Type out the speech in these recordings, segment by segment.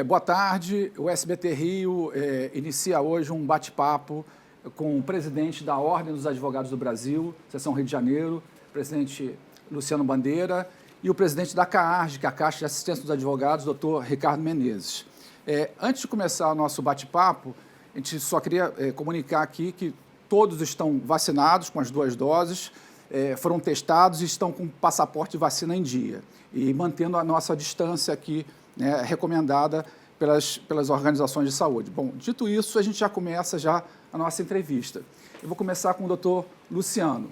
Boa tarde. O SBT Rio inicia hoje um bate-papo com o presidente da Ordem dos Advogados do Brasil, Seção Rio de Janeiro, presidente Luciano Bandeira, e o presidente da CAARG, que é a Caixa de Assistência dos Advogados, doutor Ricardo Menezes. Antes de começar o nosso bate-papo, a gente só queria comunicar aqui que todos estão vacinados com as 2 doses, foram testados e estão com passaporte de vacina em dia, e mantendo a nossa distância aqui, recomendada pelas organizações de saúde. Bom, dito isso, a gente já começa a nossa entrevista. Eu vou começar com o doutor Luciano.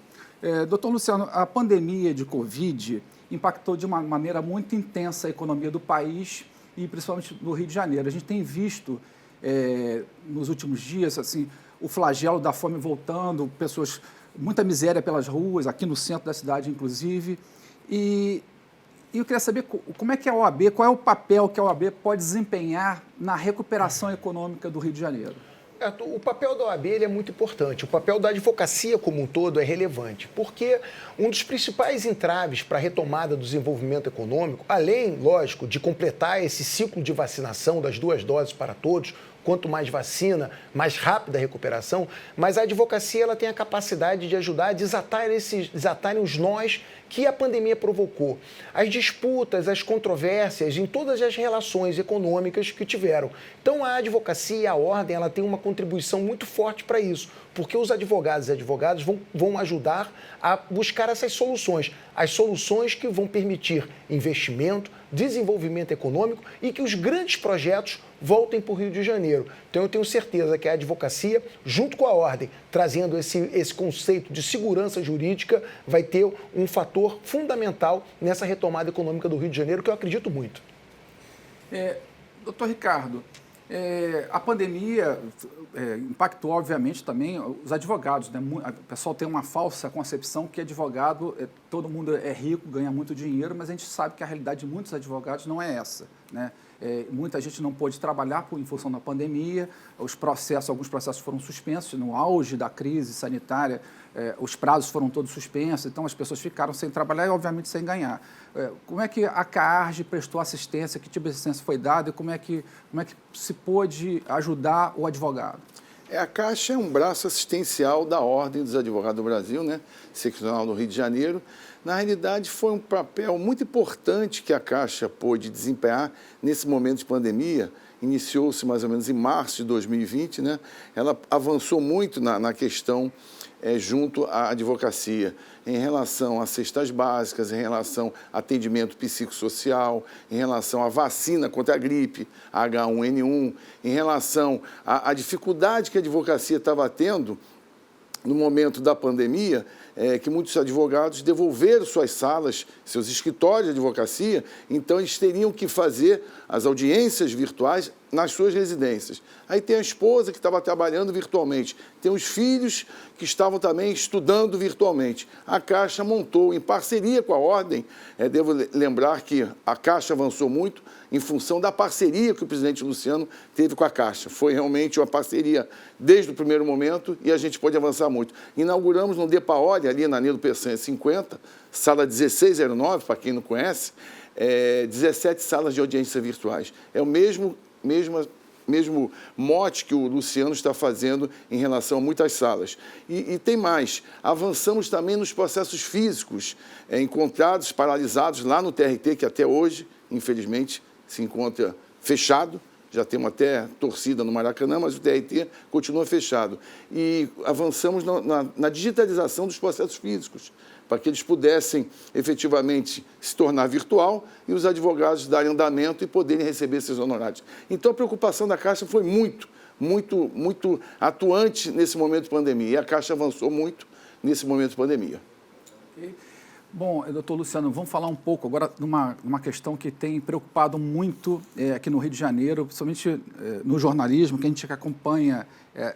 Doutor Luciano, a pandemia de Covid impactou de uma maneira muito intensa a economia do país e principalmente no Rio de Janeiro. A gente tem visto, nos últimos dias, assim, o flagelo da fome voltando, muita miséria pelas ruas, aqui no centro da cidade, inclusive, e eu queria saber como é que a OAB, qual é o papel que a OAB pode desempenhar na recuperação econômica do Rio de Janeiro. O papel da OAB ele é muito importante, o papel da advocacia como um todo é relevante, porque um dos principais entraves para a retomada do desenvolvimento econômico, além, lógico, de completar esse ciclo de vacinação das 2 doses para todos, quanto mais vacina, mais rápida a recuperação, mas a advocacia ela tem a capacidade de ajudar a desatarem os nós que a pandemia provocou. As disputas, as controvérsias em todas as relações econômicas que tiveram. Então, a advocacia, a ordem, ela tem uma contribuição muito forte para isso, porque os advogados e advogadas vão ajudar a buscar essas soluções, as soluções que vão permitir investimento, desenvolvimento econômico e que os grandes projetos voltem para o Rio de Janeiro. Então, eu tenho certeza que a advocacia, junto com a ordem, trazendo esse conceito de segurança jurídica, vai ter um fator fundamental nessa retomada econômica do Rio de Janeiro, que eu acredito muito. Doutor Ricardo, a pandemia impactou, obviamente, também os advogados, né? O pessoal tem uma falsa concepção que advogado, todo mundo é rico, ganha muito dinheiro, mas a gente sabe que a realidade de muitos advogados não é essa, né? Muita gente não pôde trabalhar em função da pandemia, alguns processos foram suspensos, no auge da crise sanitária, os prazos foram todos suspensos, então as pessoas ficaram sem trabalhar e, obviamente, sem ganhar. Como é que a CAARG prestou assistência, que tipo de assistência foi dada e como é que se pôde ajudar o advogado? A Caixa é um braço assistencial da Ordem dos Advogados do Brasil, né? Seccional do Rio de Janeiro. Na realidade, foi um papel muito importante que a Caixa pôde desempenhar nesse momento de pandemia. Iniciou-se mais ou menos em março de 2020, né? Ela avançou muito na questão junto à advocacia, em relação a cestas básicas, em relação a atendimento psicossocial, em relação à vacina contra a gripe, H1N1, em relação à dificuldade que a advocacia estava tendo no momento da pandemia, que muitos advogados devolveram suas salas, seus escritórios de advocacia, então eles teriam que fazer as audiências virtuais nas suas residências. Aí tem a esposa que estava trabalhando virtualmente, tem os filhos que estavam também estudando virtualmente. A Caixa montou, em parceria com a Ordem, devo lembrar que a Caixa avançou muito em função da parceria que o presidente Luciano teve com a Caixa. Foi realmente uma parceria desde o primeiro momento e a gente pode avançar muito. Inauguramos no Depaoli, ali na Nilo Peçanha 50, sala 1609, para quem não conhece, 17 salas de audiência virtuais. É o mesmo mote que o Luciano está fazendo em relação a muitas salas. E tem mais, avançamos também nos processos físicos encontrados, paralisados lá no TRT, que até hoje, infelizmente, se encontra fechado. Já temos até torcida no Maracanã, mas o TRT continua fechado. E avançamos na digitalização dos processos físicos, para que eles pudessem efetivamente se tornar virtual e os advogados darem andamento e poderem receber seus honorários. Então, a preocupação da Caixa foi muito atuante nesse momento de pandemia. E a Caixa avançou muito nesse momento de pandemia. Okay. Bom, doutor Luciano, vamos falar um pouco agora de uma questão que tem preocupado muito aqui no Rio de Janeiro, principalmente no jornalismo, que a gente acompanha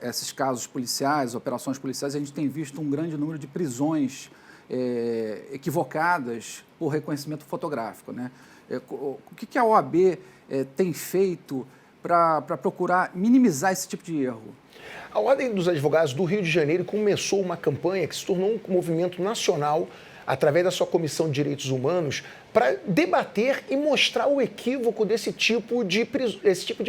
esses casos policiais, operações policiais, a gente tem visto um grande número de prisões equivocadas por reconhecimento fotográfico, né? O que a OAB tem feito para procurar minimizar esse tipo de erro? A Ordem dos Advogados do Rio de Janeiro começou uma campanha que se tornou um movimento nacional através da sua Comissão de Direitos Humanos, para debater e mostrar o equívoco desse tipo de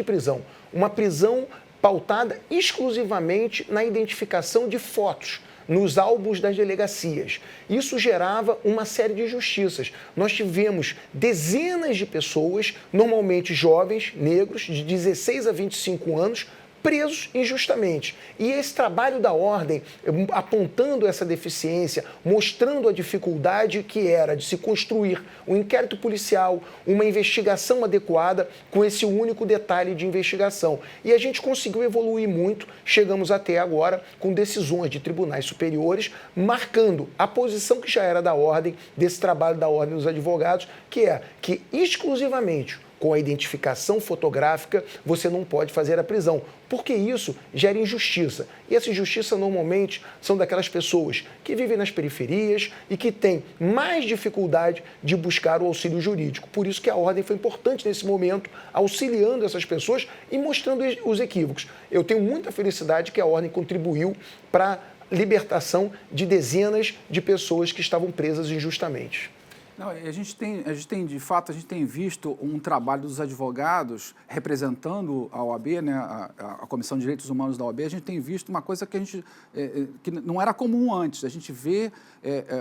prisão. Uma prisão pautada exclusivamente na identificação de fotos nos álbuns das delegacias. Isso gerava uma série de injustiças. Nós tivemos dezenas de pessoas, normalmente jovens, negros, de 16 a 25 anos, presos injustamente. E esse trabalho da ordem, apontando essa deficiência, mostrando a dificuldade que era de se construir um inquérito policial, uma investigação adequada com esse único detalhe de investigação. E a gente conseguiu evoluir muito, chegamos até agora com decisões de tribunais superiores, marcando a posição que já era da ordem, desse trabalho da ordem dos advogados, que é que exclusivamente com a identificação fotográfica, você não pode fazer a prisão, porque isso gera injustiça. E essa injustiça, normalmente, são daquelas pessoas que vivem nas periferias e que têm mais dificuldade de buscar o auxílio jurídico. Por isso que a ordem foi importante nesse momento, auxiliando essas pessoas e mostrando os equívocos. Eu tenho muita felicidade que a ordem contribuiu para a libertação de dezenas de pessoas que estavam presas injustamente. Não, a gente tem, de fato, visto um trabalho dos advogados representando a OAB, né, a Comissão de Direitos Humanos da OAB. A gente tem visto uma coisa que não era comum antes. A gente vê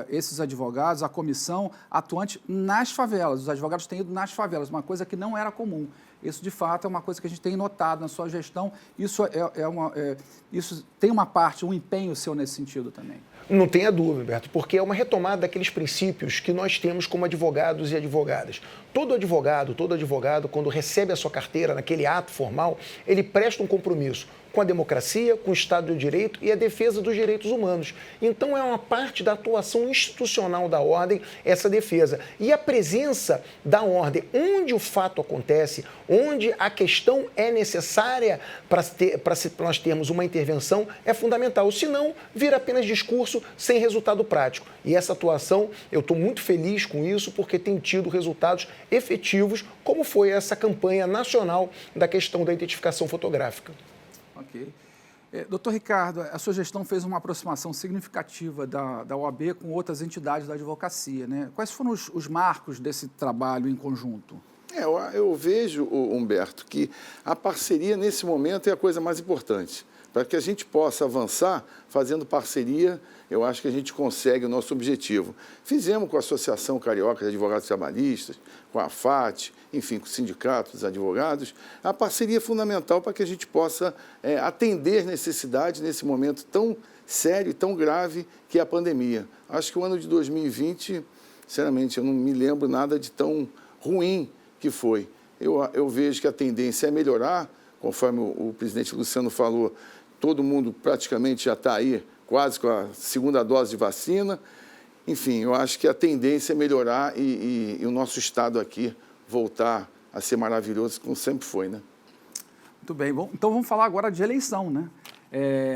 esses advogados, a comissão, atuante nas favelas. Os advogados têm ido nas favelas, uma coisa que não era comum. Isso, de fato, é uma coisa que a gente tem notado na sua gestão. Isso isso tem uma parte, um empenho seu nesse sentido também. Não tenha dúvida, Humberto, porque é uma retomada daqueles princípios que nós temos como advogados e advogadas. Todo advogado, quando recebe a sua carteira naquele ato formal, ele presta um compromisso com a democracia, com o Estado de Direito e a defesa dos direitos humanos. Então, é uma parte da atuação institucional da ordem essa defesa. E a presença da ordem, onde o fato acontece, onde a questão é necessária para nós termos uma intervenção, é fundamental. Senão, vira apenas discurso sem resultado prático. E essa atuação, eu estou muito feliz com isso, porque tem tido resultados efetivos, como foi essa campanha nacional da questão da identificação fotográfica. Ok. Doutor Ricardo, a sua gestão fez uma aproximação significativa da OAB com outras entidades da advocacia, né? Quais foram os marcos desse trabalho em conjunto? Eu vejo, Humberto, que a parceria nesse momento é a coisa mais importante. Para que a gente possa avançar fazendo parceria, eu acho que a gente consegue o nosso objetivo. Fizemos com a Associação Carioca de Advogados Trabalhistas, com a FAT, enfim, com o Sindicato dos Advogados. A parceria é fundamental para que a gente possa atender necessidades nesse momento tão sério e tão grave que é a pandemia. Acho que o ano de 2020, sinceramente, eu não me lembro nada de tão ruim que foi. Eu vejo que a tendência é melhorar, conforme o presidente Luciano falou, todo mundo praticamente já está aí, quase com a segunda dose de vacina. Enfim, eu acho que a tendência é melhorar e o nosso Estado aqui voltar a ser maravilhoso, como sempre foi, né? Muito bem. Bom, então vamos falar agora de eleição, né?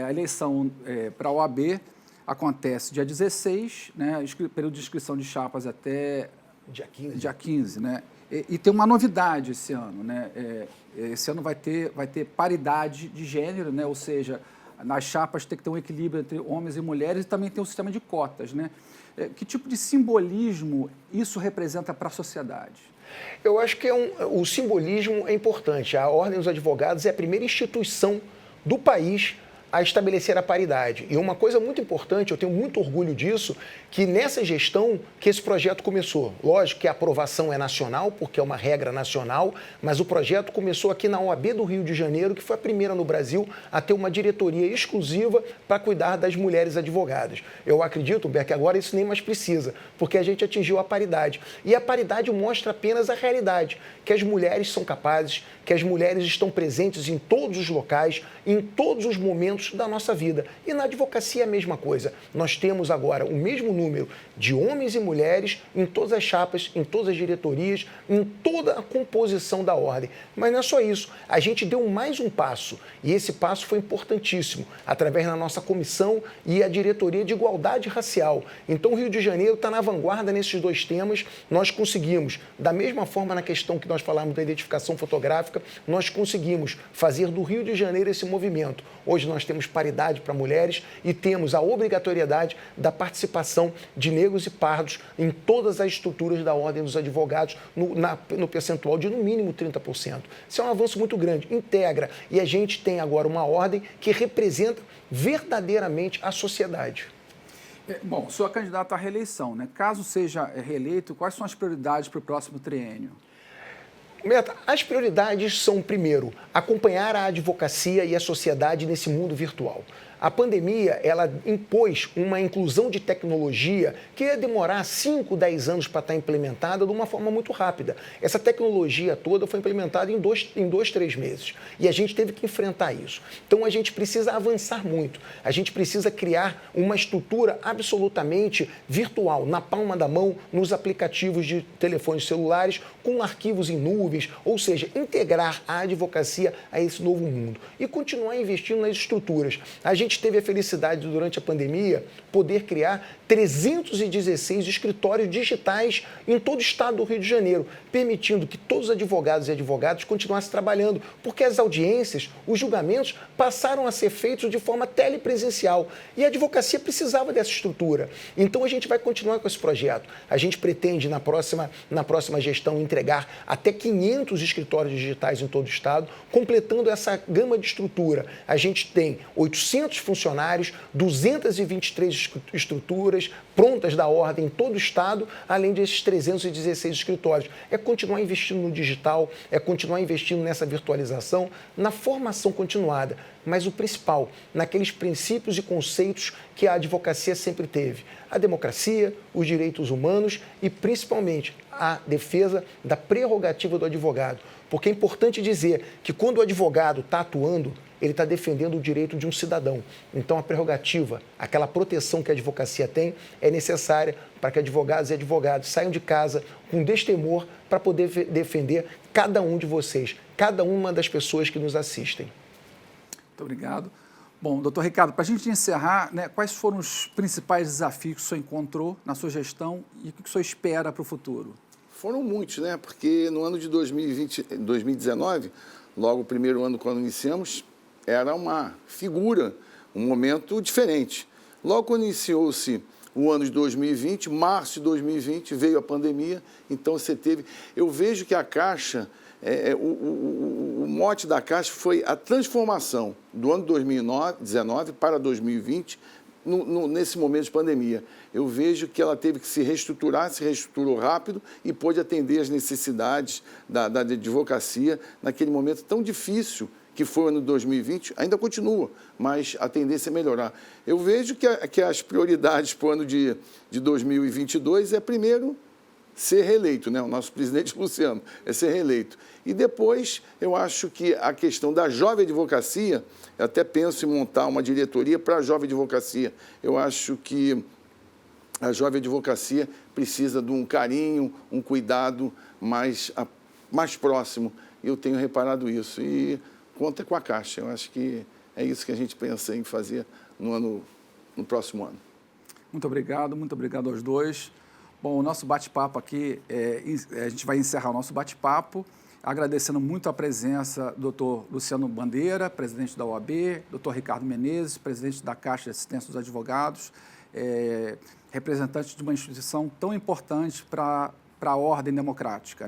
A eleição para a OAB acontece dia 16, né? Período de inscrição de chapas até dia 15, né? E tem uma novidade esse ano, né? Esse ano vai ter paridade de gênero, né? Ou seja, nas chapas tem que ter um equilíbrio entre homens e mulheres e também tem um sistema de cotas, né? Que tipo de simbolismo isso representa para a sociedade? Eu acho que o simbolismo é importante. A Ordem dos Advogados é a primeira instituição do país a estabelecer a paridade. E uma coisa muito importante, eu tenho muito orgulho disso, que nessa gestão que esse projeto começou. Lógico que a aprovação é nacional, porque é uma regra nacional, mas o projeto começou aqui na OAB do Rio de Janeiro, que foi a primeira no Brasil a ter uma diretoria exclusiva para cuidar das mulheres advogadas. Eu acredito, Humberto, que agora isso nem mais precisa, porque a gente atingiu a paridade. E a paridade mostra apenas a realidade, que as mulheres são capazes, que as mulheres estão presentes em todos os locais, em todos os momentos da nossa vida. E na advocacia é a mesma coisa. Nós temos agora o mesmo número de homens e mulheres em todas as chapas, em todas as diretorias, em toda a composição da ordem. Mas não é só isso. A gente deu mais um passo, e esse passo foi importantíssimo, através da nossa comissão e a diretoria de igualdade racial. Então, o Rio de Janeiro está na vanguarda nesses dois temas. Nós conseguimos, da mesma forma na questão que nós falamos da identificação fotográfica, nós conseguimos fazer do Rio de Janeiro esse movimento. Hoje nós temos temos paridade para mulheres e temos a obrigatoriedade da participação de negros e pardos em todas as estruturas da Ordem dos Advogados no percentual de no mínimo 30%. Isso é um avanço muito grande, integra, e a gente tem agora uma ordem que representa verdadeiramente a sociedade. Bom, sou candidato à reeleição, né? Caso seja reeleito, quais são as prioridades para o próximo triênio? Meta, as prioridades são, primeiro, acompanhar a advocacia e a sociedade nesse mundo virtual. A pandemia, ela impôs uma inclusão de tecnologia que ia demorar 5, 10 anos para estar implementada de uma forma muito rápida. Essa tecnologia toda foi implementada em 2, 3 meses. E a gente teve que enfrentar isso. Então, a gente precisa avançar muito. A gente precisa criar uma estrutura absolutamente virtual, na palma da mão, nos aplicativos de telefones celulares, com arquivos em nuvens, ou seja, integrar a advocacia a esse novo mundo. E continuar investindo nas estruturas. A gente teve a felicidade, durante a pandemia, poder criar 316 escritórios digitais em todo o estado do Rio de Janeiro, permitindo que todos os advogados e advogadas continuassem trabalhando, porque as audiências, os julgamentos passaram a ser feitos de forma telepresencial e a advocacia precisava dessa estrutura. Então a gente vai continuar com esse projeto. A gente pretende, na próxima gestão, entregar até 500 escritórios digitais em todo o estado, completando essa gama de estrutura. A gente tem 800 funcionários, 223 estruturas prontas da ordem em todo o estado, além desses 316 escritórios. É continuar investindo no digital, é continuar investindo nessa virtualização, na formação continuada, mas o principal, naqueles princípios e conceitos que a advocacia sempre teve: a democracia, os direitos humanos e, principalmente, a defesa da prerrogativa do advogado. Porque é importante dizer que quando o advogado está atuando, ele está defendendo o direito de um cidadão. Então, a prerrogativa, aquela proteção que a advocacia tem, é necessária para que advogados e advogados saiam de casa com destemor para poder defender cada um de vocês, cada uma das pessoas que nos assistem. Muito obrigado. Bom, doutor Ricardo, para a gente encerrar, né, quais foram os principais desafios que o senhor encontrou na sua gestão e o que o senhor espera para o futuro? Foram muitos, né? Porque no ano de 2019, logo o primeiro ano quando iniciamos, era uma figura, um momento diferente. Logo quando iniciou-se o ano de 2020, março de 2020, veio a pandemia, então você teve... Eu vejo que a Caixa, o mote da Caixa foi a transformação do ano 2019 para 2020, nesse momento de pandemia. Eu vejo que ela teve que se reestruturou rápido e pôde atender as necessidades da advocacia naquele momento tão difícil que foi o ano de 2020, ainda continua, mas a tendência é melhorar. Eu vejo que as prioridades para o ano de 2022 é, primeiro, ser reeleito, né? O nosso presidente Luciano é ser reeleito. E depois, eu acho que a questão da jovem advocacia, eu até penso em montar uma diretoria para a jovem advocacia. Eu acho que a jovem advocacia precisa de um carinho, um cuidado mais próximo. Eu tenho reparado isso. E conta com a Caixa. Eu acho que é isso que a gente pensa em fazer no próximo ano. Muito obrigado aos dois. Bom, o nosso bate-papo aqui, a gente vai encerrar o nosso bate-papo agradecendo muito a presença do doutor Luciano Bandeira, presidente da OAB, doutor Ricardo Menezes, presidente da Caixa de Assistência dos Advogados, representante de uma instituição tão importante para a ordem democrática.